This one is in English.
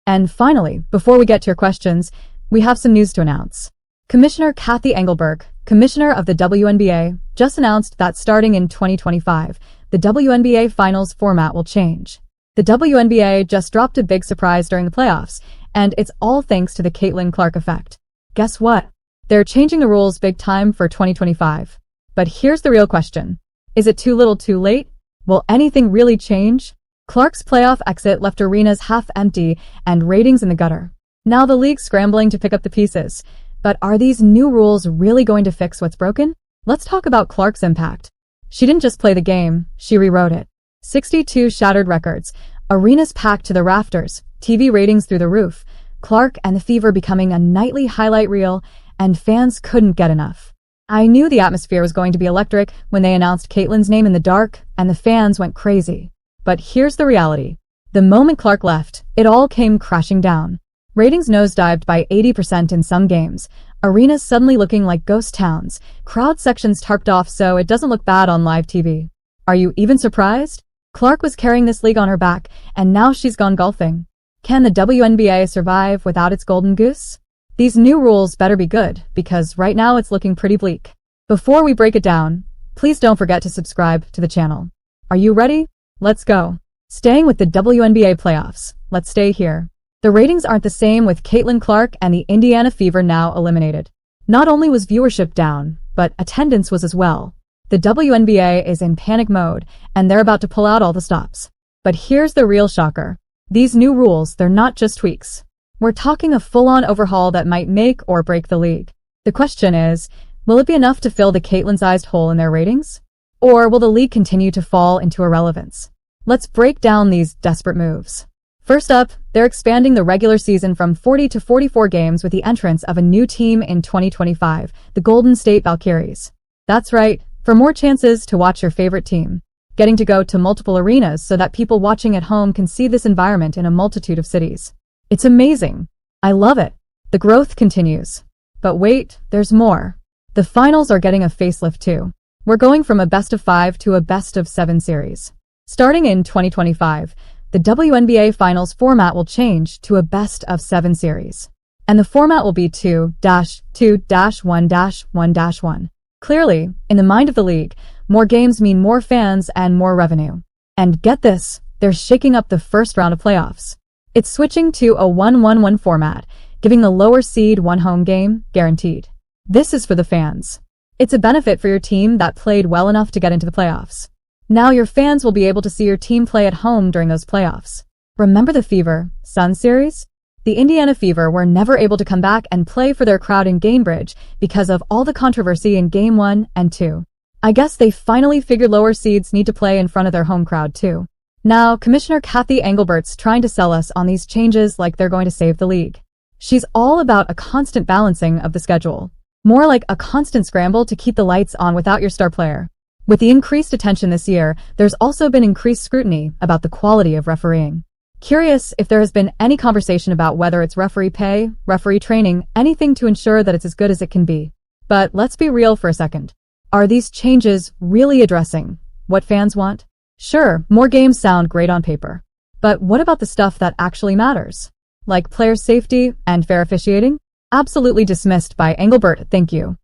And finally, before we get to your questions, we have some news to announce. Commissioner Cathy Engelbert, Commissioner of the WNBA, just announced that starting in 2025, the WNBA Finals format will change. The WNBA just dropped a big surprise during the playoffs, and it's all thanks to the Caitlin Clark effect. Guess what? They're changing the rules big time for 2025. But here's the real question. Is it too little too late? Will anything really change? Clark's playoff exit left arenas half empty and ratings in the gutter. Now the league's scrambling to pick up the pieces. But are these new rules really going to fix what's broken? Let's talk about Clark's impact. She didn't just play the game, she rewrote it. 62 shattered records, arenas packed to the rafters, TV ratings through the roof, Clark and the Fever becoming a nightly highlight reel, and fans couldn't get enough. I knew the atmosphere was going to be electric when they announced Caitlin's name in the dark, and the fans went crazy. But here's the reality. The moment Clark left, it all came crashing down. Ratings nosedived by 80% in some games, arenas suddenly looking like ghost towns, crowd sections tarped off so it doesn't look bad on live TV. Are you even surprised? Clark was carrying this league on her back, and now she's gone golfing. Can the WNBA survive without its golden goose? These new rules better be good, because right now it's looking pretty bleak. Before we break it down, please don't forget to subscribe to the channel. Are you ready? Let's go. Staying with the WNBA playoffs, let's stay here. The ratings aren't the same with Caitlin Clark and the Indiana Fever now eliminated. Not only was viewership down, but attendance was as well. The WNBA is in panic mode, and they're about to pull out all the stops. But here's the real shocker. These new rules, they're not just tweaks. We're talking a full-on overhaul that might make or break the league. The question is, will it be enough to fill the Caitlin-sized hole in their ratings? Or will the league continue to fall into irrelevance? Let's break down these desperate moves. First up, they're expanding the regular season from 40 to 44 games with the entrance of a new team in 2025, the Golden State Valkyries. That's right, for more chances to watch your favorite team. Getting to go to multiple arenas so that people watching at home can see this environment in a multitude of cities. It's amazing. I love it. The growth continues. But wait, there's more. The finals are getting a facelift too. We're going from a best-of-5 to a best-of-7 series. Starting in 2025, the WNBA Finals format will change to a best-of-7 series. And the format will be 2-2-1-1-1. Clearly, in the mind of the league, more games mean more fans and more revenue. And get this, they're shaking up the first round of playoffs. It's switching to a 1-1-1 format, giving the lower seed one home game, guaranteed. This is for the fans. It's a benefit for your team that played well enough to get into the playoffs. Now your fans will be able to see your team play at home during those playoffs. Remember the Fever, Sun series? The Indiana Fever were never able to come back and play for their crowd in Gainbridge because of all the controversy in Game 1 and 2. I guess they finally figured lower seeds need to play in front of their home crowd too. Now, Commissioner Cathy Engelbert's trying to sell us on these changes like they're going to save the league. She's all about a constant balancing of the schedule. More like a constant scramble to keep the lights on without your star player. With the increased attention this year, there's also been increased scrutiny about the quality of refereeing. Curious if there has been any conversation about whether it's referee pay, referee training, anything to ensure that it's as good as it can be. But let's be real for a second. Are these changes really addressing what fans want? Sure, more games sound great on paper. But what about the stuff that actually matters? Like player safety and fair officiating? Absolutely dismissed by Engelbert, thank you.